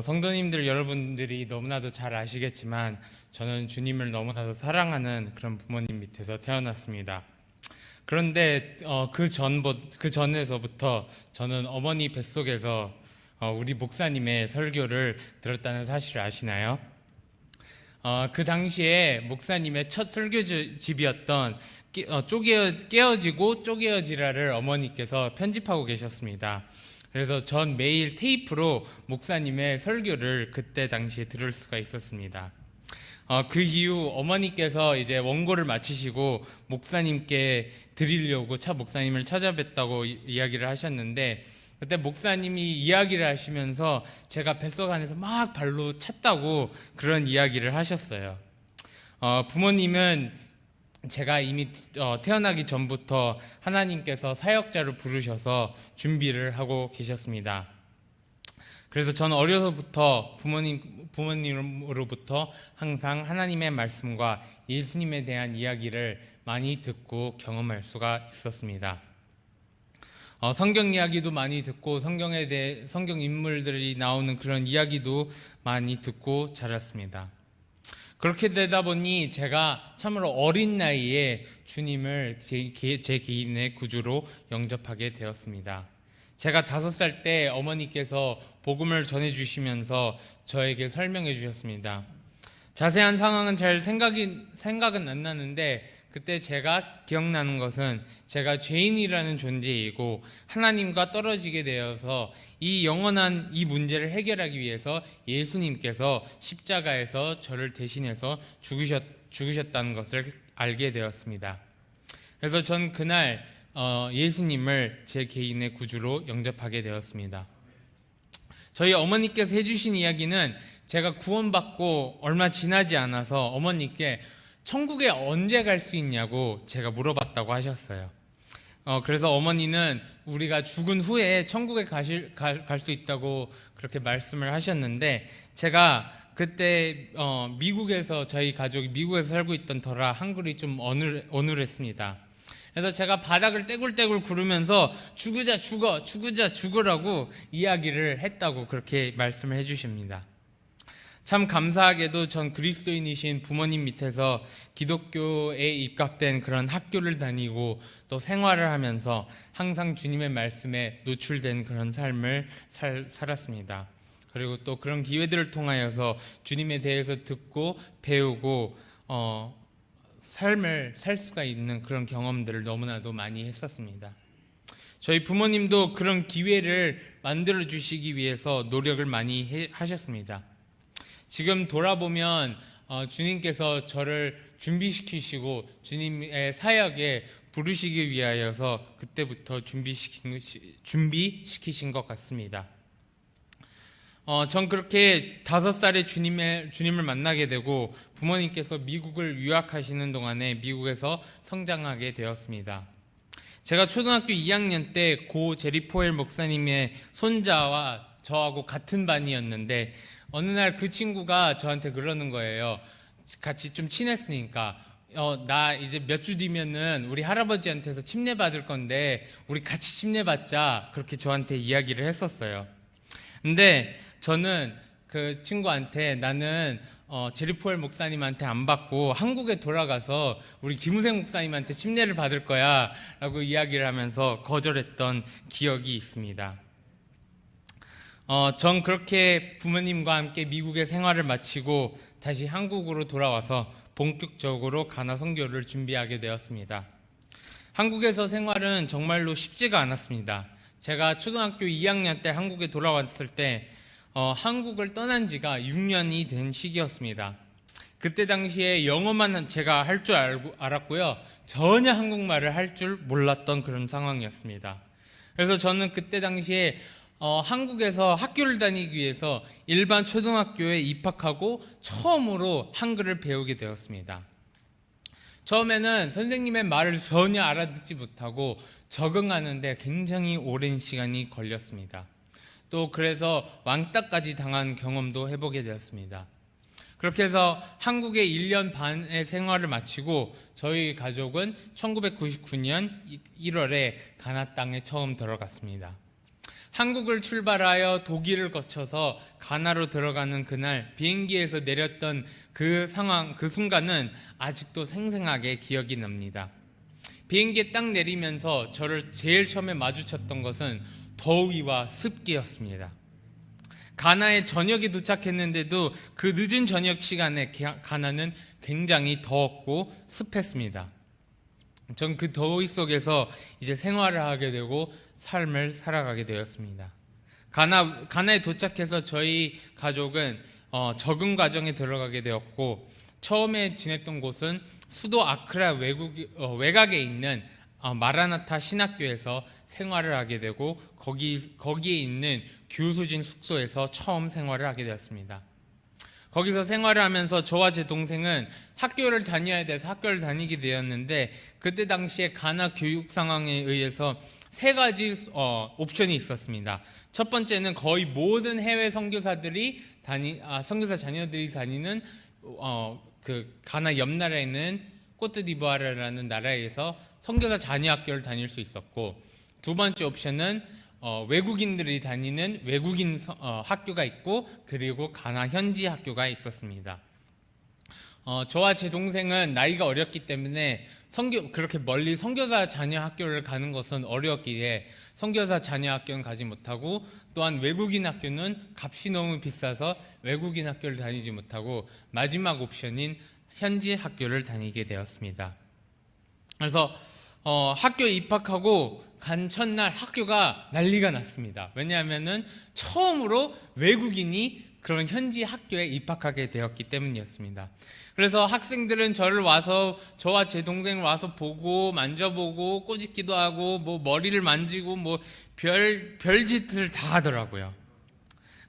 성도님들 여러분들이 너무나도 잘 아시겠지만 저는 주님을 너무나도 사랑하는 그런 부모님 밑에서 태어났습니다. 그런데 그 전에서부터 저는 어머니 뱃속에서 우리 목사님의 설교를 들었다는 사실을 아시나요? 그 당시에 목사님의 첫 설교집이었던 깨어지고 쪼개어지라를 어머니께서 편집하고 계셨습니다. 그래서 전 매일 테이프로 목사님의 설교를 그때 당시에 들을 수가 있었습니다. 그 이후 어머니께서 이제 원고를 마치시고 목사님께 드리려고 목사님을 찾아뵀다고 이야기를 하셨는데, 그때 목사님이 이야기를 하시면서 제가 뱃속 안에서 막 발로 찼다고 그런 이야기를 하셨어요. 부모님은 제가 이미 태어나기 전부터 하나님께서 사역자로 부르셔서 준비를 하고 계셨습니다. 그래서 저는 어려서부터 부모님으로부터 항상 하나님의 말씀과 예수님에 대한 이야기를 많이 듣고 경험할 수가 있었습니다. 성경 이야기도 많이 듣고 성경 인물들이 나오는 그런 이야기도 많이 듣고 자랐습니다. 그렇게 되다 보니 제가 참으로 어린 나이에 주님을 제 개인의 구주로 영접하게 되었습니다. 제가 5살 때 어머니께서 복음을 전해주시면서 저에게 설명해 주셨습니다. 자세한 상황은 잘 생각은 안 나는데, 그때 제가 기억나는 것은 제가 죄인이라는 존재이고 하나님과 떨어지게 되어서 이 영원한 이 문제를 해결하기 위해서 예수님께서 십자가에서 저를 대신해서 죽으셨다는 것을 알게 되었습니다. 그래서 전 그날 예수님을 제 개인의 구주로 영접하게 되었습니다. 저희 어머니께서 해주신 이야기는 제가 구원받고 얼마 지나지 않아서 어머니께 천국에 언제 갈 수 있냐고 제가 물어봤다고 하셨어요. 그래서 어머니는 우리가 죽은 후에 천국에 갈 수 있다고 그렇게 말씀을 하셨는데, 제가 그때 미국에서 저희 가족이 미국에서 살고 있던 터라 한글이 좀 어눌했습니다. 그래서 제가 바닥을 떼굴떼굴 구르면서 죽으자 죽으라고 이야기를 했다고 그렇게 말씀을 해주십니다. 참 감사하게도 전 그리스도인이신 부모님 밑에서 기독교에 입각된 그런 학교를 다니고 또 생활을 하면서 항상 주님의 말씀에 노출된 그런 삶을 살았습니다. 그리고 또 그런 기회들을 통하여서 주님에 대해서 듣고 배우고 삶을 살 수가 있는 그런 경험들을 너무나도 많이 했었습니다. 저희 부모님도 그런 기회를 만들어 주시기 위해서 노력을 많이 하셨습니다. 지금 돌아보면 주님께서 저를 준비시키시고 주님의 사역에 부르시기 위하여서 그때부터 준비시키신 것 같습니다. 전 그렇게 5살에 주님을 만나게 되고 부모님께서 미국을 유학하시는 동안에 미국에서 성장하게 되었습니다. 제가 초등학교 2학년 때 고 제리 포엘 목사님의 손자와 저하고 같은 반이었는데, 어느 날 그 친구가 저한테 그러는 거예요. 같이 좀 친했으니까 나 이제 몇 주 뒤면은 우리 할아버지한테서 침례 받을 건데 우리 같이 침례 받자, 그렇게 저한테 이야기를 했었어요. 근데 저는 그 친구한테 나는 제리포엘 목사님한테 안 받고 한국에 돌아가서 우리 김우생 목사님한테 침례를 받을 거야 라고 이야기를 하면서 거절했던 기억이 있습니다. 전 그렇게 부모님과 함께 미국의 생활을 마치고 다시 한국으로 돌아와서 본격적으로 가나 선교를 준비하게 되었습니다. 한국에서 생활은 정말로 쉽지가 않았습니다. 제가 초등학교 2학년 때 한국에 돌아왔을 때 한국을 떠난 지가 6년이 된 시기였습니다. 그때 당시에 영어만 제가 할 줄 알았고요. 전혀 한국말을 할 줄 몰랐던 그런 상황이었습니다. 그래서 저는 그때 당시에 한국에서 학교를 다니기 위해서 일반 초등학교에 입학하고 처음으로 한글을 배우게 되었습니다. 처음에는 선생님의 말을 전혀 알아듣지 못하고 적응하는데 굉장히 오랜 시간이 걸렸습니다. 또 그래서 왕따까지 당한 경험도 해보게 되었습니다. 그렇게 해서 한국에 1년 반의 생활을 마치고 저희 가족은 1999년 1월에 가나 땅에 처음 들어갔습니다. 한국을 출발하여 독일을 거쳐서 가나로 들어가는 그날 비행기에서 내렸던 그 상황, 그 순간은 아직도 생생하게 기억이 납니다. 비행기에 딱 내리면서 저를 제일 처음에 마주쳤던 것은 더위와 습기였습니다. 가나에 저녁에 도착했는데도 그 늦은 저녁 시간에 가나는 굉장히 더웠고 습했습니다. 전 그 더위 속에서 이제 생활을 하게 되고 삶을 살아가게 되었습니다. 가나에 도착해서 저희 가족은 적응 과정에 들어가게 되었고, 처음에 지냈던 곳은 수도 아크라 외곽에 있는 마라나타 신학교에서 생활을 하게 되고, 거기에 있는 교수진 숙소에서 처음 생활을 하게 되었습니다. 거기서 생활을 하면서 저와 제 동생은 학교를 다녀야 돼서 학교를 다니게 되었는데, 그때 당시에 가나 교육 상황에 의해서 세 가지 옵션이 있었습니다. 첫 번째는 거의 모든 해외 선교사 자녀들이 다니는 그 가나 옆 나라에 있는 코트디부아르라는 나라에서 선교사 자녀 학교를 다닐 수 있었고, 두 번째 옵션은 외국인들이 다니는 외국인 학교가 있고, 그리고 가나 현지 학교가 있었습니다. 저와 제 동생은 나이가 어렸기 때문에 그렇게 멀리 선교사 자녀 학교를 가는 것은 어려웠기에 선교사 자녀 학교는 가지 못하고, 또한 외국인 학교는 값이 너무 비싸서 외국인 학교를 다니지 못하고 마지막 옵션인 현지 학교를 다니게 되었습니다. 그래서 학교에 입학하고 간 첫날 학교가 난리가 났습니다. 왜냐하면은 처음으로 외국인이 그런 현지 학교에 입학하게 되었기 때문이었습니다. 그래서 학생들은 저와 제 동생을 와서 보고 만져보고 꼬집기도 하고 뭐 머리를 만지고 뭐 별짓을 다 하더라고요.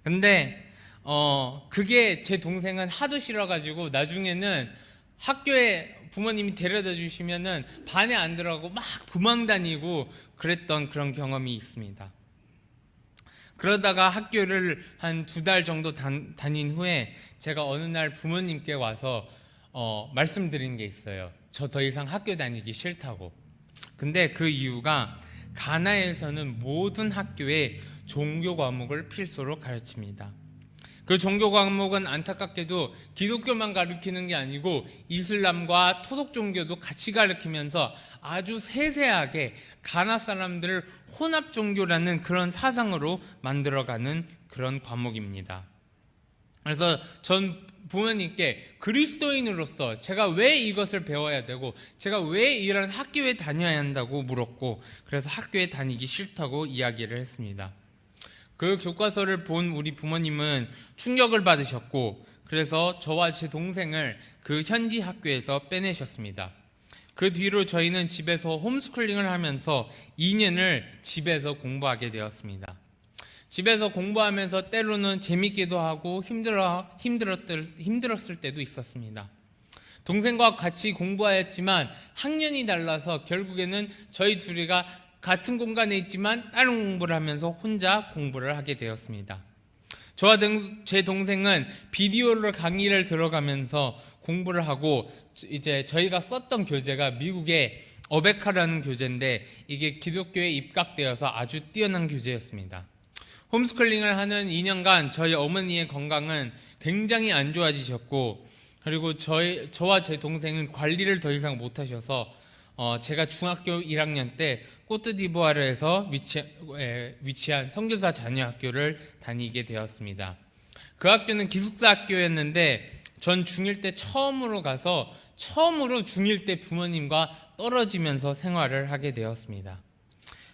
근데 그게 제 동생은 하도 싫어가지고 나중에는 학교에 부모님이 데려다 주시면은 반에 안 들어가고 막 도망 다니고 그랬던 그런 경험이 있습니다. 그러다가 학교를 한 2달 정도 다닌 후에 제가 어느 날 부모님께 와서 말씀드린 게 있어요. 저 더 이상 학교 다니기 싫다고. 근데 그 이유가 가나에서는 모든 학교에 종교 과목을 필수로 가르칩니다. 그 종교 과목은 안타깝게도 기독교만 가르치는 게 아니고 이슬람과 토속 종교도 같이 가르치면서 아주 세세하게 가나 사람들을 혼합 종교라는 그런 사상으로 만들어가는 그런 과목입니다. 그래서 전 부모님께 그리스도인으로서 제가 왜 이것을 배워야 되고 제가 왜 이런 학교에 다녀야 한다고 물었고, 그래서 학교에 다니기 싫다고 이야기를 했습니다. 그 교과서를 본 우리 부모님은 충격을 받으셨고, 그래서 저와 제 동생을 그 현지 학교에서 빼내셨습니다. 그 뒤로 저희는 집에서 홈스쿨링을 하면서 2년을 집에서 공부하게 되었습니다. 집에서 공부하면서 때로는 재밌기도 하고 힘들었을 때도 있었습니다. 동생과 같이 공부하였지만 학년이 달라서 결국에는 저희 둘이가 같은 공간에 있지만 다른 공부를 하면서 혼자 공부를 하게 되었습니다. 저와 제 동생은 비디오로 강의를 들어가면서 공부를 하고, 이제 저희가 썼던 교재가 미국의 어베카라는 교재인데 이게 기독교에 입각되어서 아주 뛰어난 교재였습니다. 홈스쿨링을 하는 2년간 저희 어머니의 건강은 굉장히 안 좋아지셨고, 그리고 저와 제 동생은 관리를 더 이상 못하셔서 제가 중학교 1학년 때 코트디부아르에서 위치한 선교사 자녀 학교를 다니게 되었습니다. 그 학교는 기숙사 학교였는데 전 중1 때 처음으로 가서 중1 때 부모님과 떨어지면서 생활을 하게 되었습니다.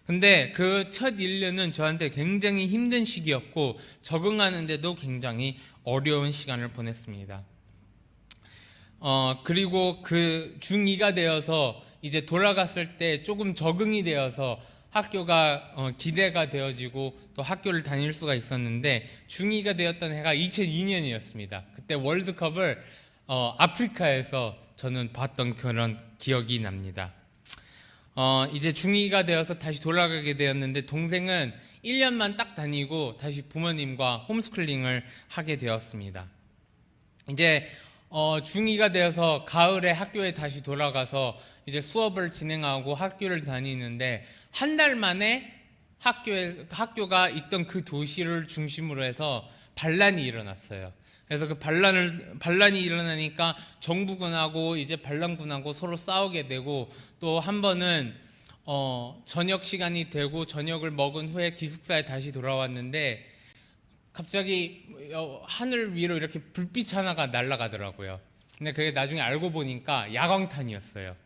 근데 그 첫 1년은 저한테 굉장히 힘든 시기였고 적응하는데도 굉장히 어려운 시간을 보냈습니다. 그리고 그 중2가 되어서 이제 돌아갔을 때 조금 적응이 되어서 학교가 기대가 되어지고 또 학교를 다닐 수가 있었는데, 중2가 되었던 해가 2002년이었습니다. 그때 월드컵을 아프리카에서 저는 봤던 그런 기억이 납니다. 이제 중2가 되어서 다시 돌아가게 되었는데, 동생은 1년만 딱 다니고 다시 부모님과 홈스쿨링을 하게 되었습니다. 이제 중2가 되어서 가을에 학교에 다시 돌아가서 이제 수업을 진행하고 학교를 다니는데 한 달 만에 학교가 있던 그 도시를 중심으로 해서 반란이 일어났어요. 그래서 그 반란이 일어나니까 정부군하고 이제 반란군하고 서로 싸우게 되고, 또 한 번은 저녁 시간이 되고 저녁을 먹은 후에 기숙사에 다시 돌아왔는데 갑자기 하늘 위로 이렇게 불빛 하나가 날아가더라고요. 근데 그게 나중에 알고 보니까 야광탄이었어요.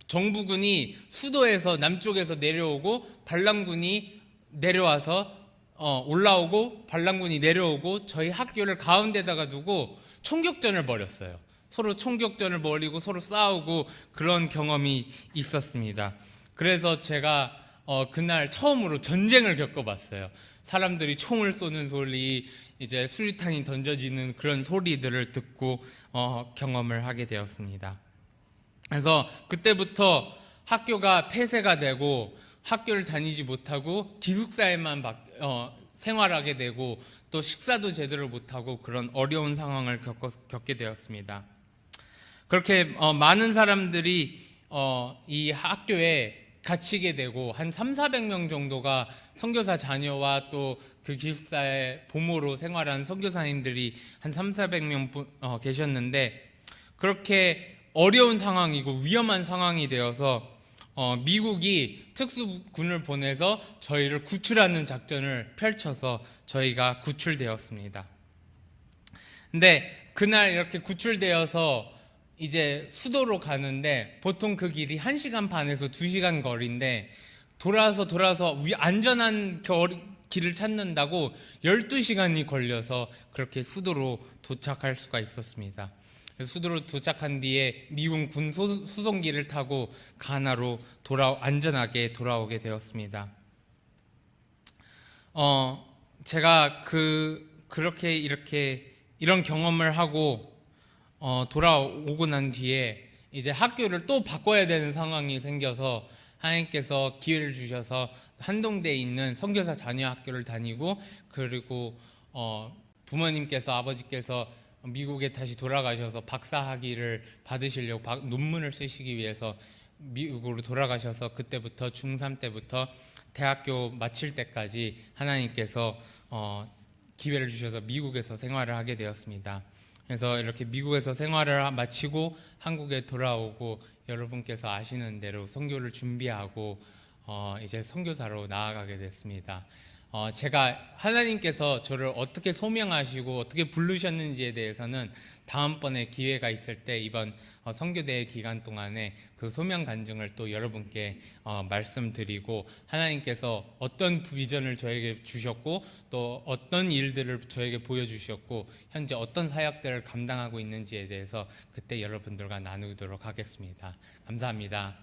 정부군이 수도에서 남쪽에서 내려오고 반란군이 내려와서 올라오고 반란군이 내려오고 저희 학교를 가운데다가 두고 총격전을 벌였어요. 서로 총격전을 벌이고 서로 싸우고 그런 경험이 있었습니다. 그래서 제가 그날 처음으로 전쟁을 겪어봤어요. 사람들이 총을 쏘는 소리, 이제 수류탄이 던져지는 그런 소리들을 듣고 경험을 하게 되었습니다. 그래서 그때부터 학교가 폐쇄가 되고 학교를 다니지 못하고 기숙사에만 생활하게 되고 또 식사도 제대로 못하고 그런 어려운 상황을 겪게 되었습니다. 그렇게 많은 사람들이 이 학교에 갇히게 되고 한 300~400명 정도가 선교사 자녀와 또 그 기숙사의 보모로 생활한 선교사님들이 한 300~400명 계셨는데, 그렇게 어려운 상황이고 위험한 상황이 되어서 미국이 특수군을 보내서 저희를 구출하는 작전을 펼쳐서 저희가 구출되었습니다. 근데 그날 이렇게 구출되어서 이제 수도로 가는데 보통 그 길이 1시간 반에서 2시간 거리인데 돌아서 안전한 길을 찾는다고 12시간이 걸려서 그렇게 수도로 도착할 수가 있었습니다. 수도로 도착한 뒤에 미군 군 수송기를 타고 가나로 안전하게 돌아오게 되었습니다. 제가 그렇게 이런 경험을 하고 돌아오고 난 뒤에 이제 학교를 또 바꿔야 되는 상황이 생겨서 하나님께서 기회를 주셔서 한동대에 있는 선교사 자녀 학교를 다니고, 그리고 부모님께서 아버지께서 미국에 다시 돌아가셔서 박사학위를 받으시려고 논문을 쓰시기 위해서 미국으로 돌아가셔서 그때부터 중3 때부터 대학교 마칠 때까지 하나님께서 기회를 주셔서 미국에서 생활을 하게 되었습니다. 그래서 이렇게 미국에서 생활을 마치고 한국에 돌아오고 여러분께서 아시는 대로 선교를 준비하고 이제 선교사로 나아가게 됐습니다. 제가 하나님께서 저를 어떻게 소명하시고 어떻게 부르셨는지에 대해서는 다음번에 기회가 있을 때 이번 선교대회 기간 동안에 그 소명 간증을 또 여러분께 말씀드리고, 하나님께서 어떤 비전을 저에게 주셨고 또 어떤 일들을 저에게 보여주셨고 현재 어떤 사역들을 감당하고 있는지에 대해서 그때 여러분들과 나누도록 하겠습니다. 감사합니다.